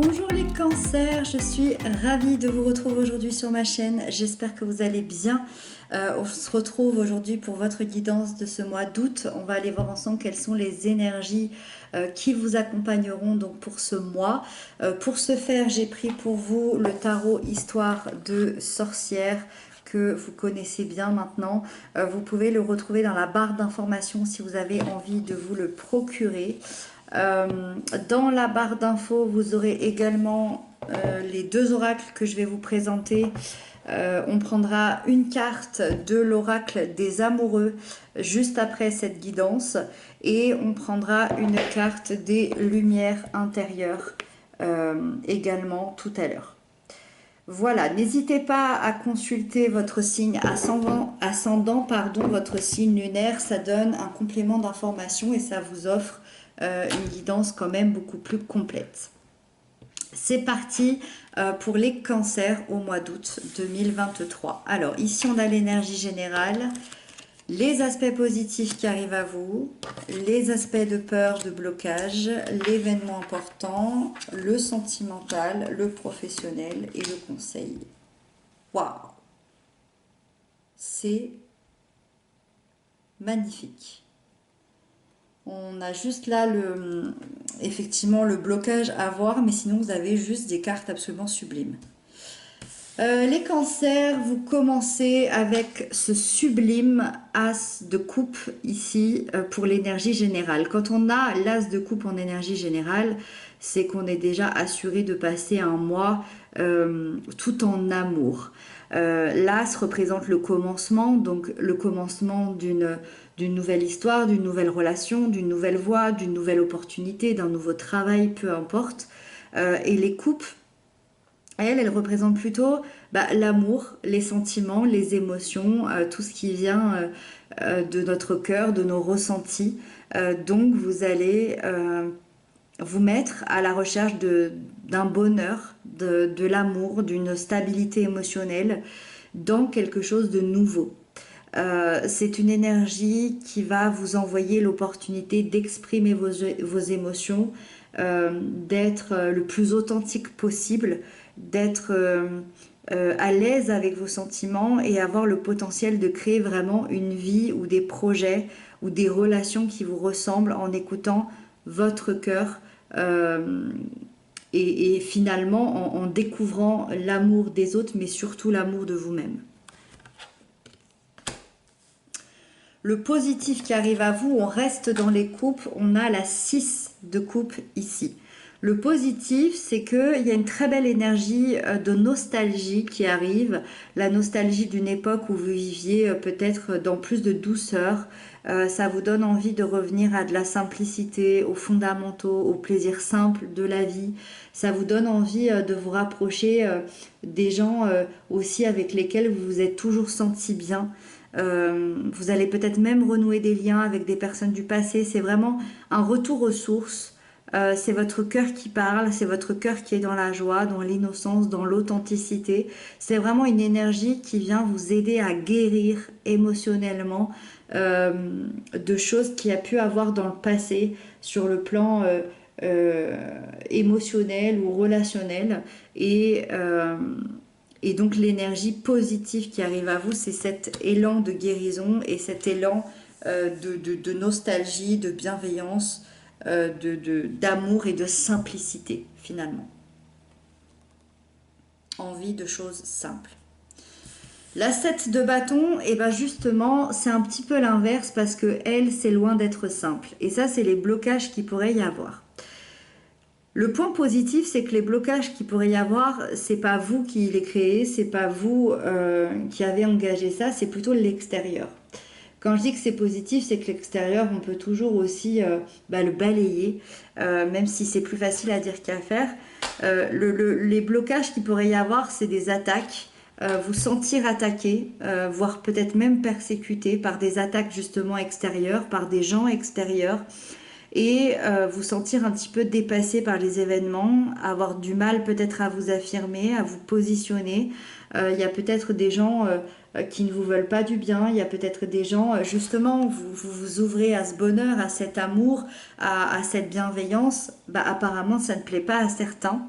Bonjour les cancers, je suis ravie de vous retrouver aujourd'hui sur ma chaîne. J'espère que vous allez bien. On se retrouve aujourd'hui pour votre guidance de ce mois d'août. On va aller voir ensemble quelles sont les énergies qui vous accompagneront donc pour ce mois. Pour ce faire, j'ai pris pour vous le tarot Histoire de sorcière que vous connaissez bien maintenant. Vous pouvez le retrouver dans la barre d'informations si vous avez envie de vous le procurer. Dans la barre d'infos, vous aurez également les deux oracles que je vais vous présenter. On prendra une carte de l'oracle des amoureux juste après cette guidance et on prendra une carte des lumières intérieures également tout à l'heure. Voilà, n'hésitez pas à consulter votre signe ascendant, votre signe lunaire, ça donne un complément d'information et ça vous offre une guidance quand même beaucoup plus complète. C'est parti pour les cancers au mois d'août 2023. Alors ici on a l'énergie générale, les aspects positifs qui arrivent à vous, les aspects de peur, de blocage, l'événement important, le sentimental, le professionnel et le conseil. Waouh! C'est magnifique. On a juste là effectivement le blocage à voir, mais sinon vous avez juste des cartes absolument sublimes. Les cancers, vous commencez avec ce sublime as de coupe ici pour l'énergie générale. Quand on a l'as de coupe en énergie générale, c'est qu'on est déjà assuré de passer un mois tout en amour. L'as représente le commencement, donc le commencement d'une nouvelle histoire, d'une nouvelle relation, d'une nouvelle voie, d'une nouvelle opportunité, d'un nouveau travail, peu importe. Et les coupes, elles représentent plutôt l'amour, les sentiments, les émotions, tout ce qui vient de notre cœur, de nos ressentis. Donc vous allez vous mettre à la recherche d'un bonheur, de l'amour, d'une stabilité émotionnelle dans quelque chose de nouveau. C'est une énergie qui va vous envoyer l'opportunité d'exprimer vos émotions, d'être le plus authentique possible, d'être à l'aise avec vos sentiments et avoir le potentiel de créer vraiment une vie ou des projets ou des relations qui vous ressemblent en écoutant votre cœur et finalement en découvrant l'amour des autres mais surtout l'amour de vous-même. Le positif qui arrive à vous, on reste dans les coupes, on a la 6 de coupe ici. Le positif, c'est qu'il y a une très belle énergie de nostalgie qui arrive, la nostalgie d'une époque où vous viviez peut-être dans plus de douceur. Ça vous donne envie de revenir à de la simplicité, aux fondamentaux, aux plaisirs simples de la vie. Ça vous donne envie de vous rapprocher des gens aussi avec lesquels vous vous êtes toujours senti bien. Vous allez peut-être même renouer des liens avec des personnes du passé. C'est vraiment un retour aux sources. C'est votre cœur qui parle, c'est votre cœur qui est dans la joie, dans l'innocence, dans l'authenticité. C'est vraiment une énergie qui vient vous aider à guérir émotionnellement de choses qu'il y a pu avoir dans le passé sur le plan émotionnel ou relationnel. Et donc l'énergie positive qui arrive à vous, c'est cet élan de guérison et cet élan de nostalgie, de bienveillance, d'amour et de simplicité finalement. Envie de choses simples. La 7 de bâton, et ben justement, c'est un petit peu l'inverse parce que elle, c'est loin d'être simple. Et ça, c'est les blocages qu'il pourrait y avoir. Le point positif, c'est que les blocages qu'il pourrait y avoir, c'est pas vous qui les créez, c'est pas vous qui avez engagé ça, c'est plutôt l'extérieur. Quand je dis que c'est positif, c'est que l'extérieur, on peut toujours aussi le balayer, même si c'est plus facile à dire qu'à faire. Les blocages qu'il pourrait y avoir, c'est des attaques, vous sentir attaqué, voire peut-être même persécuté par des attaques justement extérieures, par des gens extérieurs, et vous sentir un petit peu dépassé par les événements, avoir du mal peut-être à vous affirmer, à vous positionner. Il y a peut-être des gens qui ne vous veulent pas du bien, il y a peut-être des gens, justement, vous ouvrez à ce bonheur, à cet amour, à cette bienveillance, apparemment ça ne plaît pas à certains.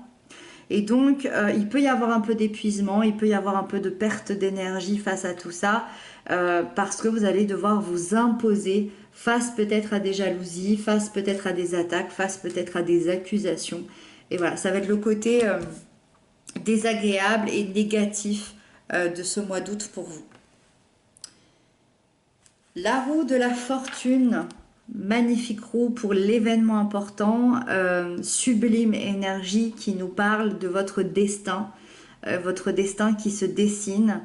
Et donc, il peut y avoir un peu d'épuisement, il peut y avoir un peu de perte d'énergie face à tout ça, parce que vous allez devoir vous imposer face peut-être à des jalousies, face peut-être à des attaques, face peut-être à des accusations. Et voilà, ça va être le côté désagréable et négatif de ce mois d'août pour vous. La roue de la fortune, magnifique roue pour l'événement important, sublime énergie qui nous parle de votre destin qui se dessine.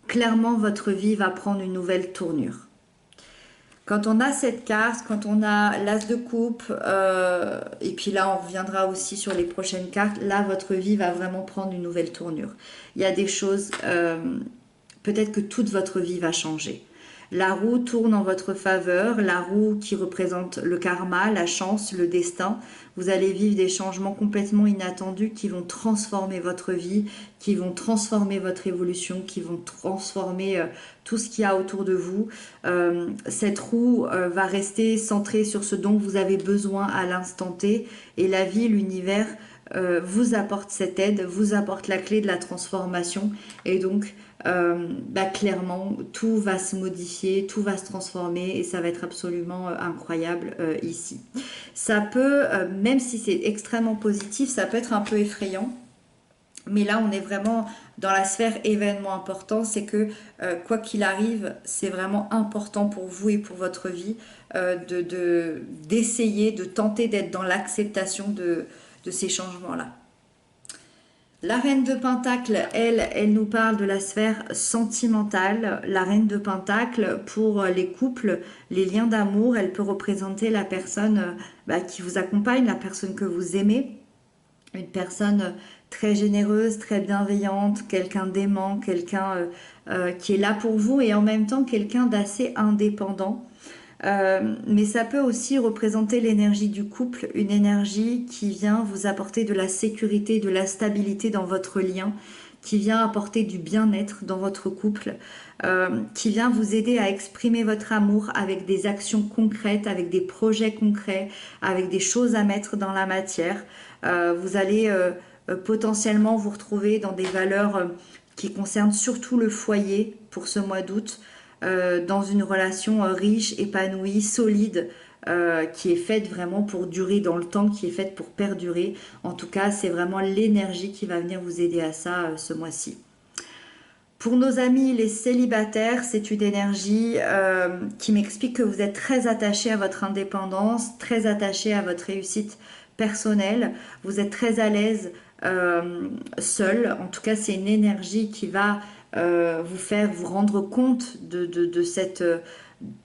Clairement, votre vie va prendre une nouvelle tournure. Quand on a cette carte, quand on a l'as de coupe, et puis là on reviendra aussi sur les prochaines cartes, là votre vie va vraiment prendre une nouvelle tournure. Il y a des choses, peut-être que toute votre vie va changer. La roue tourne en votre faveur, la roue qui représente le karma, la chance, le destin. Vous allez vivre des changements complètement inattendus qui vont transformer votre vie, qui vont transformer votre évolution, qui vont transformer tout ce qu'il y a autour de vous. Cette roue va rester centrée sur ce dont vous avez besoin à l'instant T, et la vie, l'univers vous apporte cette aide, vous apporte la clé de la transformation, et donc clairement tout va se modifier, tout va se transformer, et ça va être absolument incroyable ici. Ça peut, même si c'est extrêmement positif, ça peut être un peu effrayant. Mais là, on est vraiment dans la sphère événement important. C'est que quoi qu'il arrive, c'est vraiment important pour vous et pour votre vie d'essayer, de tenter d'être dans l'acceptation de ces changements-là. La reine de Pentacle, elle nous parle de la sphère sentimentale. La reine de Pentacle, pour les couples, les liens d'amour, elle peut représenter la personne qui vous accompagne, la personne que vous aimez. Une personne très généreuse, très bienveillante, quelqu'un d'aimant, quelqu'un qui est là pour vous, et en même temps quelqu'un d'assez indépendant. Mais ça peut aussi représenter l'énergie du couple, une énergie qui vient vous apporter de la sécurité, de la stabilité dans votre lien, qui vient apporter du bien-être dans votre couple, qui vient vous aider à exprimer votre amour avec des actions concrètes, avec des projets concrets, avec des choses à mettre dans la matière. Vous allez potentiellement vous retrouver dans des valeurs qui concernent surtout le foyer pour ce mois d'août, dans une relation riche, épanouie, solide, qui est faite vraiment pour durer dans le temps, qui est faite pour perdurer. En tout cas, c'est vraiment l'énergie qui va venir vous aider à ça ce mois-ci. Pour nos amis les célibataires, c'est une énergie qui m'explique que vous êtes très attachés à votre indépendance, très attachés à votre réussite personnelle. Vous êtes très à l'aise seul. En tout cas, c'est une énergie qui va vous faire vous rendre compte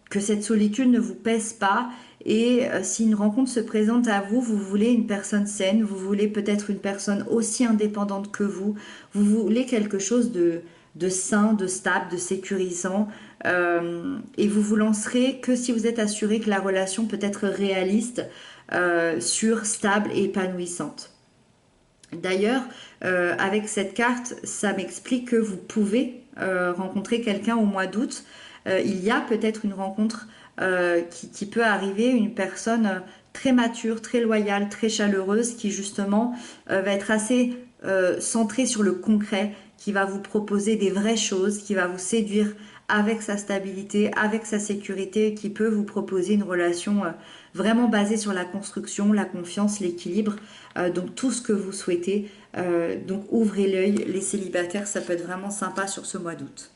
que cette solitude ne vous pèse pas. Et si une rencontre se présente à vous, vous voulez une personne saine, vous voulez peut-être une personne aussi indépendante que vous voulez quelque chose de sain, de stable, de sécurisant, et vous vous lancerez que si vous êtes assuré que la relation peut être réaliste, sûre, stable et épanouissante. D'ailleurs, avec cette carte, ça m'explique que vous pouvez rencontrer quelqu'un au mois d'août. Il y a peut-être une rencontre qui peut arriver, une personne très mature, très loyale, très chaleureuse, qui justement va être assez centrée sur le concret, qui va vous proposer des vraies choses, qui va vous séduire avec sa stabilité, avec sa sécurité, qui peut vous proposer une relation vraiment basée sur la construction, la confiance, l'équilibre, donc tout ce que vous souhaitez. Donc ouvrez l'œil, les célibataires, ça peut être vraiment sympa sur ce mois d'août.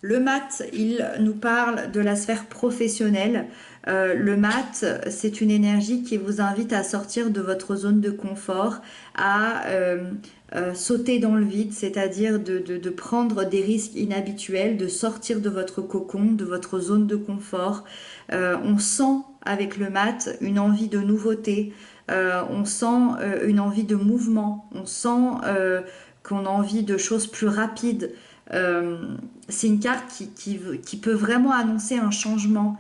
Le mat, il nous parle de la sphère professionnelle. Le mat, c'est une énergie qui vous invite à sortir de votre zone de confort, à sauter dans le vide, c'est-à-dire de prendre des risques inhabituels, de sortir de votre cocon, de votre zone de confort. On sent avec le mat une envie de nouveauté, on sent une envie de mouvement, on sent qu'on a envie de choses plus rapides. C'est une carte qui peut vraiment annoncer un changement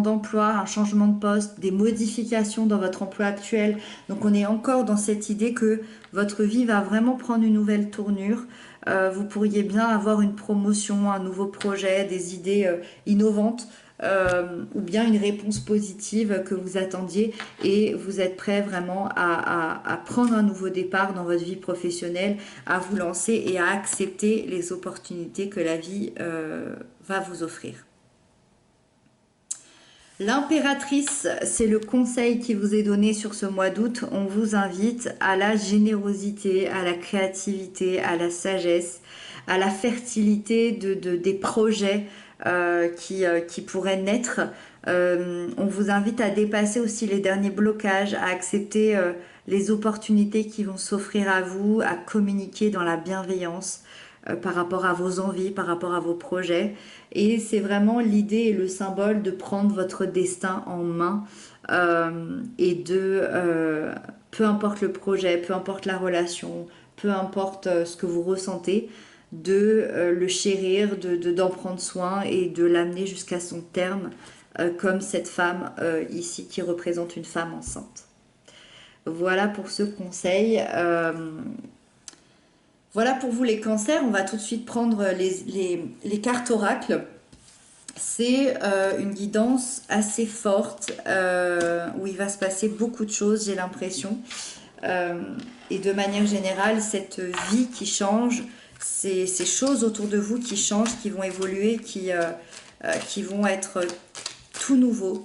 d'emploi, un changement de poste, des modifications dans votre emploi actuel. Donc on est encore dans cette idée que votre vie va vraiment prendre une nouvelle tournure. Vous pourriez bien avoir une promotion, un nouveau projet, des idées innovantes ou bien une réponse positive que vous attendiez et vous êtes prêt vraiment à prendre un nouveau départ dans votre vie professionnelle, à vous lancer et à accepter les opportunités que la vie va vous offrir. L'impératrice, c'est le conseil qui vous est donné sur ce mois d'août. On vous invite à la générosité, à la créativité, à la sagesse, à la fertilité des projets qui pourraient naître. On vous invite à dépasser aussi les derniers blocages, à accepter les opportunités qui vont s'offrir à vous, à communiquer dans la bienveillance par rapport à vos envies, par rapport à vos projets. Et c'est vraiment l'idée et le symbole de prendre votre destin en main et peu importe le projet, peu importe la relation, peu importe ce que vous ressentez, de le chérir, d'en prendre soin et de l'amener jusqu'à son terme, comme cette femme ici qui représente une femme enceinte. Voilà pour ce conseil. Voilà pour vous les cancers. On va tout de suite prendre les cartes oracles. C'est une guidance assez forte où il va se passer beaucoup de choses, j'ai l'impression. Et de manière générale, cette vie qui change, ces choses autour de vous qui changent, qui vont évoluer, qui vont être tout nouveaux.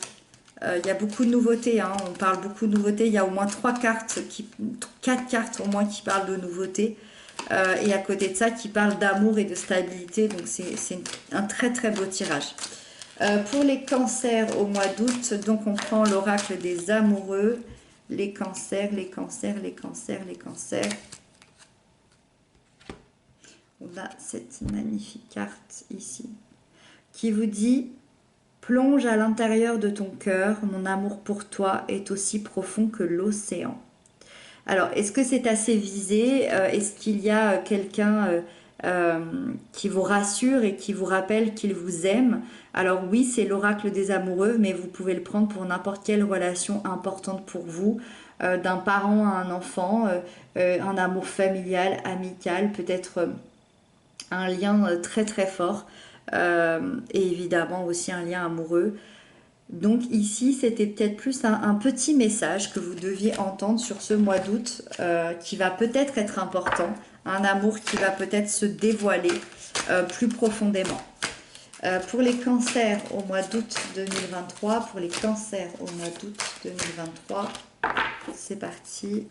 Il y a beaucoup de nouveautés, hein. On parle beaucoup de nouveautés. Il y a au moins 4 cartes au moins qui parlent de nouveautés. Et à côté de ça, qui parle d'amour et de stabilité. Donc c'est un très très beau tirage. Pour les cancers au mois d'août, donc on prend l'oracle des amoureux. Les cancers, les cancers, les cancers, les cancers. On a cette magnifique carte ici qui vous dit: plonge à l'intérieur de ton cœur, mon amour pour toi est aussi profond que l'océan. Alors, est-ce que c'est assez visé? Est-ce qu'il y a quelqu'un qui vous rassure et qui vous rappelle qu'il vous aime? Alors oui, c'est l'oracle des amoureux, mais vous pouvez le prendre pour n'importe quelle relation importante pour vous, d'un parent à un enfant, un amour familial, amical, peut-être un lien très très fort, et évidemment aussi un lien amoureux. Donc ici, c'était peut-être plus un petit message que vous deviez entendre sur ce mois d'août qui va peut-être être important, un amour qui va peut-être se dévoiler plus profondément. Pour les cancers au mois d'août 2023, pour les cancers au mois d'août 2023, c'est parti.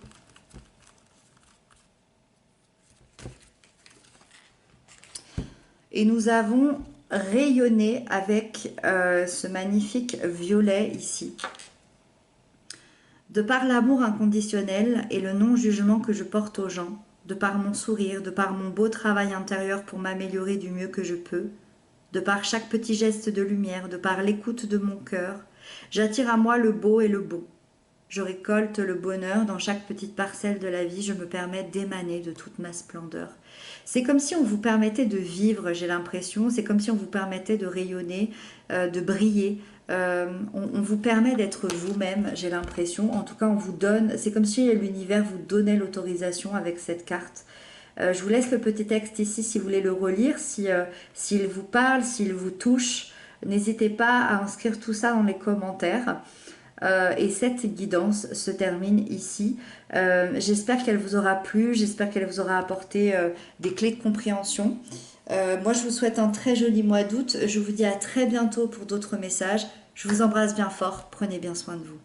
Et nous avons rayonner avec ce magnifique violet ici. De par l'amour inconditionnel et le non-jugement que je porte aux gens, de par mon sourire, de par mon beau travail intérieur pour m'améliorer du mieux que je peux, de par chaque petit geste de lumière, de par l'écoute de mon cœur, j'attire à moi le beau et le beau. Je récolte le bonheur dans chaque petite parcelle de la vie, je me permets d'émaner de toute ma splendeur. C'est comme si on vous permettait de vivre, j'ai l'impression, c'est comme si on vous permettait de rayonner, de briller. On vous permet d'être vous-même, j'ai l'impression. En tout cas, on vous donne, c'est comme si l'univers vous donnait l'autorisation avec cette carte. Je vous laisse le petit texte ici si vous voulez le relire, s'il vous parle, s'il vous touche. N'hésitez pas à inscrire tout ça dans les commentaires. Et cette guidance se termine ici. J'espère qu'elle vous aura plu, j'espère qu'elle vous aura apporté des clés de compréhension. Moi, je vous souhaite un très joli mois d'août. Je vous dis à très bientôt pour d'autres messages. Je vous embrasse bien fort. Prenez bien soin de vous.